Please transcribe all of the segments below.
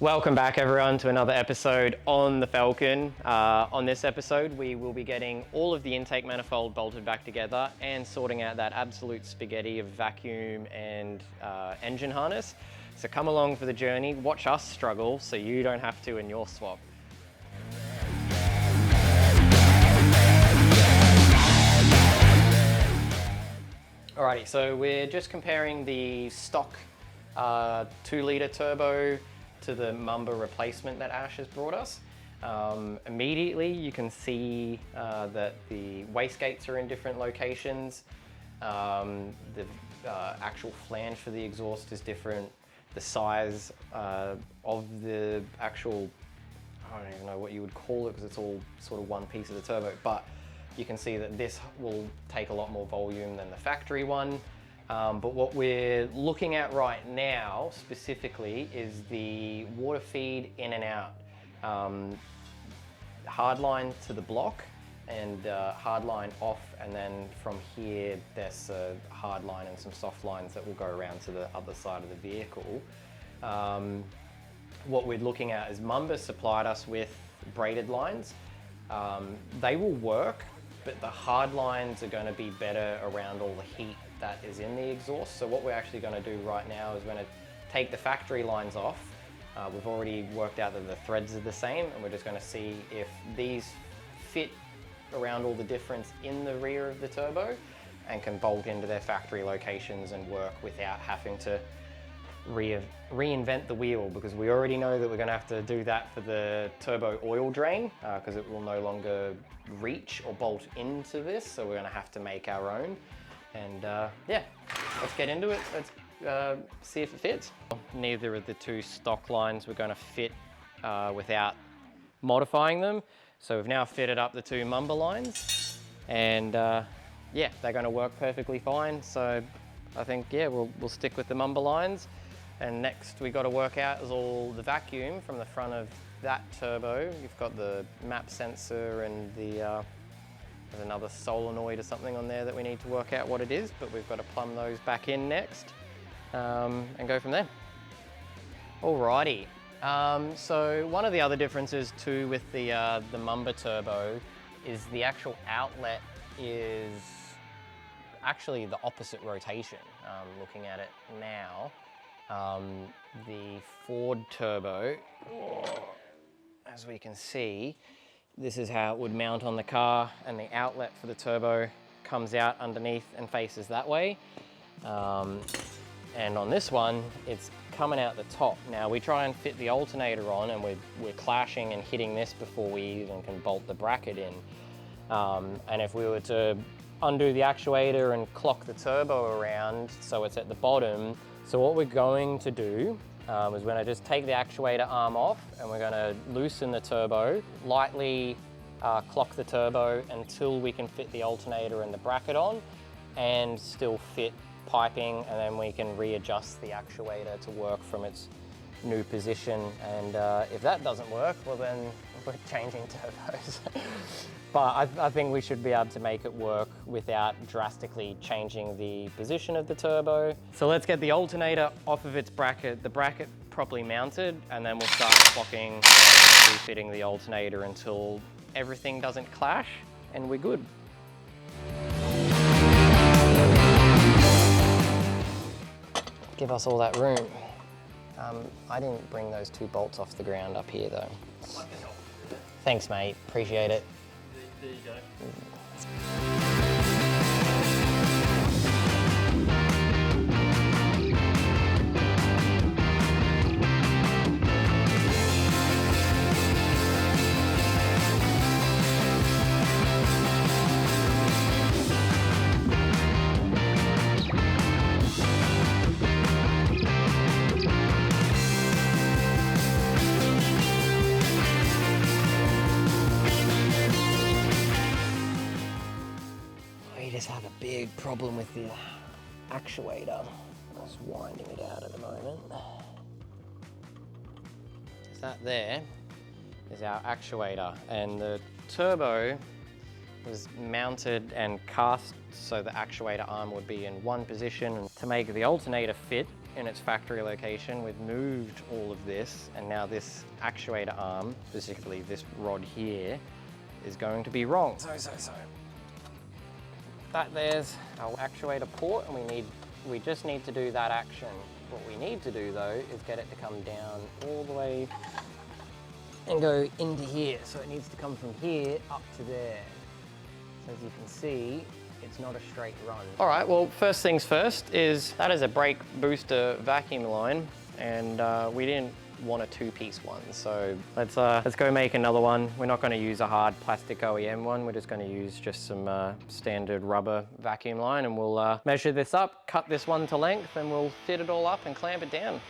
Welcome back everyone to another episode on the Falcon. On this episode we will be getting all of the intake manifold bolted back together and sorting out that absolute spaghetti of vacuum and engine harness. So come along for the journey, watch us struggle so you don't have to in your swap. Alrighty, so we're just comparing the stock 2-litre turbo to the Mamba replacement that Ash has brought us. Immediately you can see that the wastegates are in different locations. The actual flange for the exhaust is different. The size of the actual, I don't even know what you would call it because it's all sort of one piece of the turbo, but you can see that this will take a lot more volume than the factory one. But what we're looking at right now specifically is the water feed in and out. Hard line to the block and hard line off, and then from here there's a hard line and some soft lines that will go around to the other side of the vehicle. What we're looking at is Mamba supplied us with braided lines. They will work, but the hard lines are going to be better around all the heat that is in the exhaust. So what we're actually going to do right now is we're going to take the factory lines off. We've already worked out that the threads are the same, and we're just going to see if these fit around all the difference in the rear of the turbo and can bolt into their factory locations and work without having to reinvent the wheel, because we already know that we're going to have to do that for the turbo oil drain because it will no longer reach or bolt into this, so we're going to have to make our own. And yeah, let's get into it. Let's see if it fits. Neither of the two stock lines were going to fit without modifying them. So we've now fitted up the two Mamba lines, and yeah, they're going to work perfectly fine. So I think, yeah, we'll stick with the Mamba lines. And next we got to work out is all the vacuum from the front of that turbo. You've got the map sensor and the there's another solenoid or something on there that we need to work out what it is, but we've got to plumb those back in next and go from there. Alrighty, so one of the other differences too with the Mamba turbo is the actual outlet is actually the opposite rotation. Looking at it now, the Ford turbo, as we can see, this is how it would mount on the car, and the outlet for the turbo comes out underneath and faces that way. And on this one, it's coming out the top. Now we try and fit the alternator on, and we're clashing and hitting this before we even can bolt the bracket in. And if we were to undo the actuator and clock the turbo around so it's at the bottom, so what we're going to do is we're going to just take the actuator arm off, and we're going to loosen the turbo, lightly clock the turbo until we can fit the alternator and the bracket on and still fit piping, and then we can readjust the actuator to work from its new position. And if that doesn't work, well then we're changing turbos. But I think we should be able to make it work without drastically changing the position of the turbo. So let's get the alternator off of its bracket, the bracket properly mounted, and then we'll start clocking and refitting the alternator until everything doesn't clash and we're good. Give us all that room. I didn't bring those two bolts off the ground up here though. Thanks mate, appreciate it. There you go. Have a big problem with the actuator. I'm just winding it out at the moment. So that there is our actuator, and the turbo was mounted and cast so the actuator arm would be in one position. And to make the alternator fit, in its factory location. We've moved all of this, and now this actuator arm, specifically this rod here, is going to be wrong. So. That there's our actuator port, and we just need to do that action. What we need to do though is get it to come down all the way and go into here. So it needs to come from here up to there. So as you can see, it's not a straight run. All right, well, first things first is that is a brake booster vacuum line, and we didn't want a two-piece one. So let's go make another one. We're not going to use a hard plastic OEM one. We're just going to use just some standard rubber vacuum line, and we'll measure this up, cut this one to length, and we'll fit it all up and clamp it down.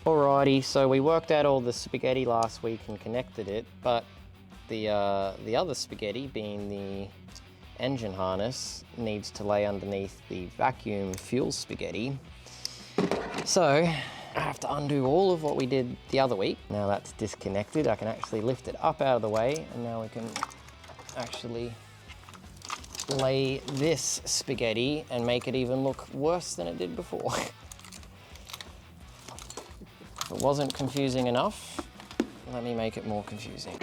Alrighty, so we worked out all the spaghetti last week and connected it, but the other spaghetti, being the engine harness, needs to lay underneath the vacuum fuel spaghetti. So I have to undo all of what we did the other week. Now that's disconnected, I can actually lift it up out of the way, and now we can actually lay this spaghetti and make it even look worse than it did before. If it wasn't confusing enough, let me make it more confusing.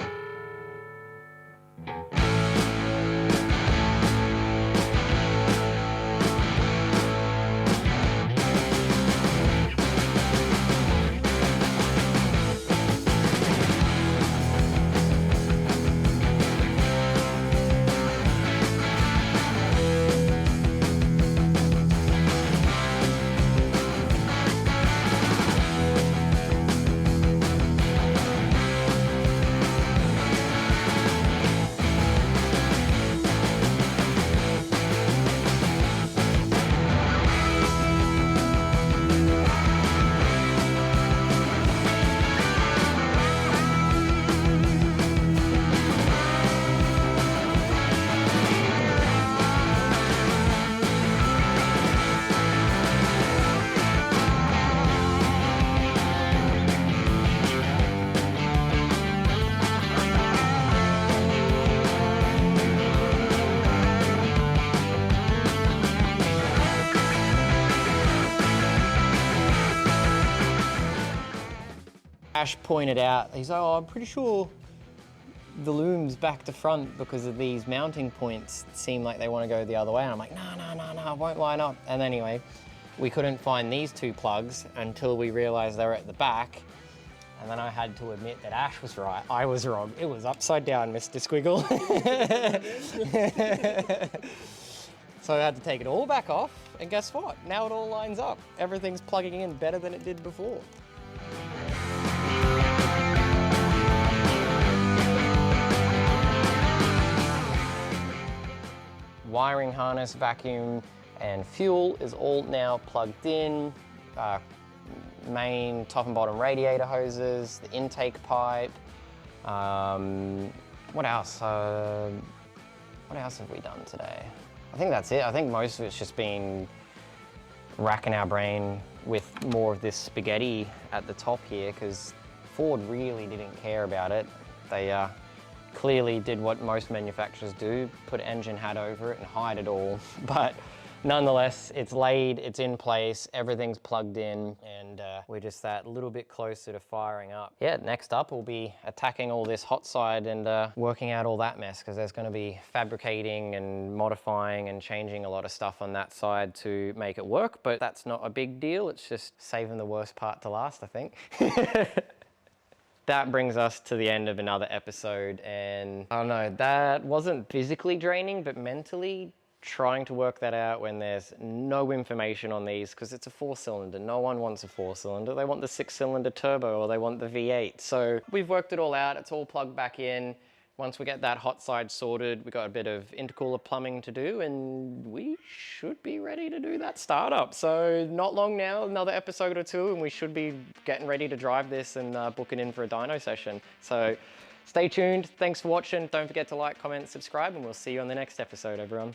Ash pointed out, he's like, oh, I'm pretty sure the loom's back to front because of these mounting points seem like they want to go the other way. And I'm like, no, it won't line up. And anyway, we couldn't find these two plugs until we realized they were at the back. And then I had to admit that Ash was right. I was wrong. It was upside down, Mr. Squiggle. So I had to take it all back off. And guess what? Now it all lines up. Everything's plugging in better than it did before. Wiring harness, vacuum, and fuel is all now plugged in. Main top and bottom radiator hoses, the intake pipe. What else? What else have we done today? I think that's it. I think most of it's just been racking our brain with more of this spaghetti at the top here, because Ford really didn't care about it. They clearly did what most manufacturers do, put an engine hat over it and hide it all. But nonetheless, it's laid, it's in place, everything's plugged in, and we're just that little bit closer to firing up. Yeah, next up we'll be attacking all this hot side and working out all that mess, because there's going to be fabricating and modifying and changing a lot of stuff on that side to make it work, but that's not a big deal. It's just saving the worst part to last, I think. That brings us to the end of another episode, and I don't know, that wasn't physically draining, but mentally trying to work that out when there's no information on these, because it's a 4-cylinder. No one wants a 4-cylinder. They want the 6-cylinder turbo, or they want the V8. So we've worked it all out. It's all plugged back in. Once we get that hot side sorted, we've got a bit of intercooler plumbing to do, and we should be ready to do that startup. So not long now, another episode or two, and we should be getting ready to drive this and book it in for a dyno session. So stay tuned. Thanks for watching. Don't forget to like, comment, subscribe, and we'll see you on the next episode, everyone.